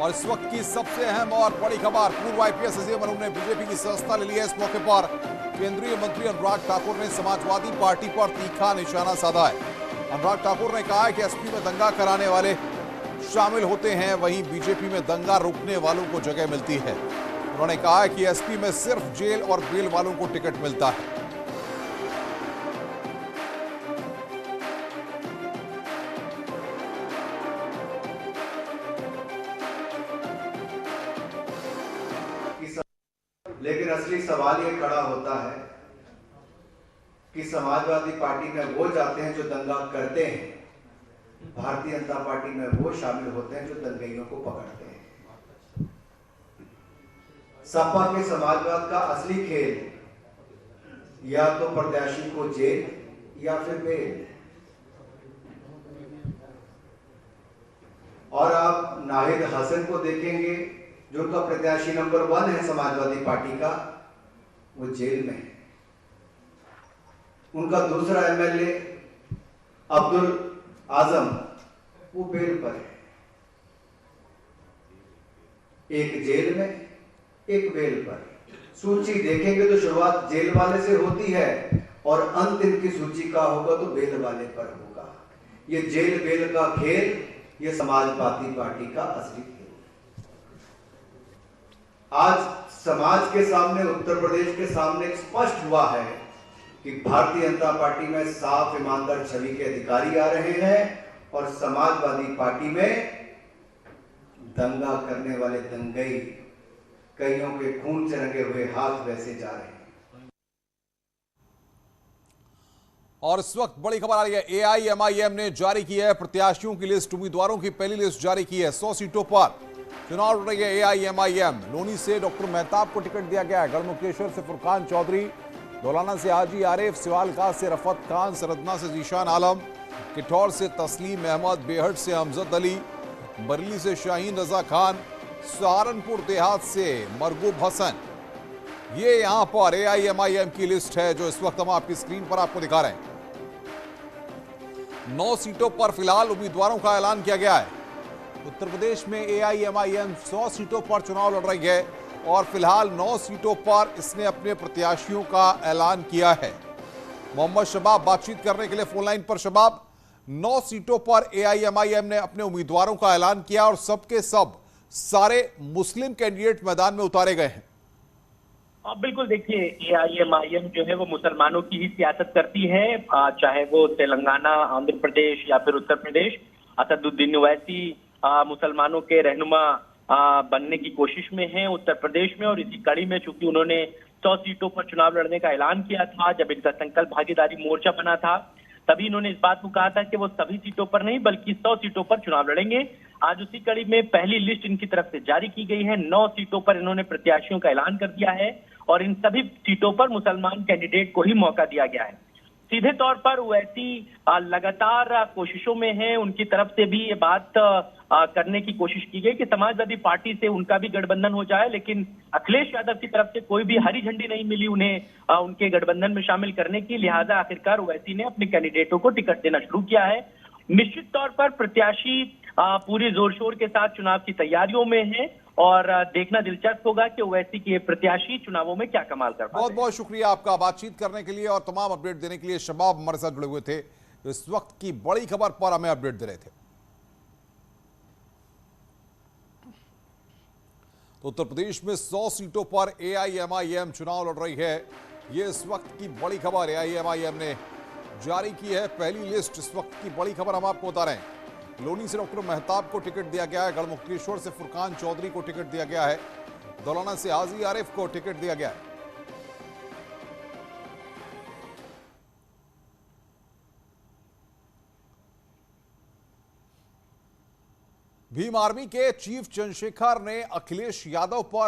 और इस वक्त की सबसे अहम और बड़ी खबर, पूर्व आईपीएस अजीम मरूम ने बीजेपी की सदस्यता ले ली है। इस मौके पर केंद्रीय मंत्री अनुराग ठाकुर ने समाजवादी पार्टी पर तीखा निशाना साधा है। अनुराग ठाकुर ने कहा है कि एसपी में दंगा कराने वाले शामिल होते हैं, वहीं बीजेपी में दंगा रोकने वालों को जगह मिलती है। उन्होंने कहा है कि एसपी में सिर्फ जेल और बेल वालों को टिकट मिलता है। लेकिन असली सवाल ये खड़ा होता है कि समाजवादी पार्टी में वो जाते हैं जो दंगा करते हैं, भारतीय जनता पार्टी में वो शामिल होते हैं जो दंगइयों को पकड़ते हैं। सपा के समाजवाद का असली खेल या तो प्रत्याशी को जेल या फिर बेल। और आप नाहिद हसन को देखेंगे जो उनका प्रत्याशी नंबर 1 है समाजवादी पार्टी का, वो जेल में है। उनका दूसरा एमएलए अब्दुल आजम वो बेल पर है। एक जेल में, एक बेल पर। सूची देखेंगे तो शुरुआत जेल वाले से होती है और अंत इनकी सूची का होगा तो बेल वाले पर होगा। ये जेल बेल का खेल, ये समाजवादी पार्टी का असली खेल। आज समाज के सामने, उत्तर प्रदेश के सामने स्पष्ट हुआ है कि भारतीय जनता पार्टी में साफ ईमानदार छवि के अधिकारी आ रहे हैं और समाजवादी पार्टी में दंगा करने वाले दंगई, कईयों के खून से रंगे हुए हाथ वैसे जा रहे हैं। और इस वक्त बड़ी खबर आ रही है, एआईएमआईएम ने जारी की है प्रत्याशियों की लिस्ट। उम्मीदवारों की पहली लिस्ट जारी की है। 100 सीटों पर चुनाव लड़ रही है एआईएमआईएम। लोनी से डॉक्टर मेहताब को टिकट दिया गया है। गढ़मुक्तेश्वर से फुरकान चौधरी, दौलाना से हाजी आरिफ, सिवालका से रफत खान, सरदना से जीशान आलम, किठौर से तस्लीम अहमद, बेहट से अमजद अली, बरेली से शाहीन रजा खान, सहारनपुर देहात से मरगूब हसन। ये यहां पर एआईएमआईएम की लिस्ट है जो इस वक्त हम आपकी स्क्रीन पर आपको दिखा रहे हैं। 9 सीटों पर फिलहाल उम्मीदवारों का ऐलान किया गया है। उत्तर प्रदेश में एआईएमआईएम 100 सीटों पर चुनाव लड़ रही है और फिलहाल 9 सीटों पर इसने अपने प्रत्याशियों का ऐलान किया है। मोहम्मद शबाब बातचीत करने के लिए फोन लाइन पर। शबाब, 9 सीटों पर एआईएमआईएम ने अपने उम्मीदवारों का ऐलान किया और सबके सब सारे मुस्लिम कैंडिडेट मैदान में उतारे गए हैं। बिल्कुल, देखिए, एआईएमआईएम जो है वो मुसलमानों की ही सियासत करती है, चाहे वो तेलंगाना, आंध्र प्रदेश या फिर उत्तर प्रदेश। असदुद्दीन ओवैसी मुसलमानों के रहनुमा बनने की कोशिश में हैं उत्तर प्रदेश में, और इसी कड़ी में चूंकि उन्होंने 100 सीटों पर चुनाव लड़ने का ऐलान किया था, जब इनका संकल्प भागीदारी मोर्चा बना था, तभी इन्होंने इस बात को कहा था कि वो सभी सीटों पर नहीं बल्कि 100 सीटों पर चुनाव लड़ेंगे। आज उसी कड़ी में पहली लिस्ट इनकी तरफ से जारी की गई है। 9 सीटों पर इन्होंने प्रत्याशियों का ऐलान कर दिया है और इन सभी सीटों पर मुसलमान कैंडिडेट को ही मौका दिया गया है। सीधे तौर पर ओवैसी लगातार कोशिशों में है, उनकी तरफ से भी ये बात करने की कोशिश की गई कि समाजवादी पार्टी से उनका भी गठबंधन हो जाए, लेकिन अखिलेश यादव की तरफ से कोई भी हरी झंडी नहीं मिली उन्हें उनके गठबंधन में शामिल करने की। लिहाजा आखिरकार ओवैसी ने अपने कैंडिडेटों को टिकट देना शुरू किया है। निश्चित तौर पर प्रत्याशी पूरी जोर शोर के साथ चुनाव की तैयारियों में है और देखना दिलचस्प होगा कि ओवैसी के प्रत्याशी चुनावों में क्या कमाल कर पाते हैं। बहुत बहुत शुक्रिया आपका बातचीत करने के लिए और तमाम अपडेट देने के लिए। शबाब हमारे साथ जुड़े हुए थे, इस वक्त की बड़ी खबर पर हमें अपडेट दे रहे थे। तो उत्तर प्रदेश में 100 सीटों पर एआईएमआईएम चुनाव लड़ रही है। ये इस वक्त की बड़ी खबर एआईएमआईएम ने जारी की है पहली लिस्ट। इस वक्त की बड़ी खबर हम आपको बता रहे हैं। लोनी से डॉक्टर मेहताब को टिकट दिया गया है। गढ़मुक्तेश्वर से फुरकान चौधरी को टिकट दिया गया है। दौलाना से हाजी आरिफ को टिकट दिया गया है। भीम आर्मी के चीफ चंद्रशेखर ने अखिलेश यादव पर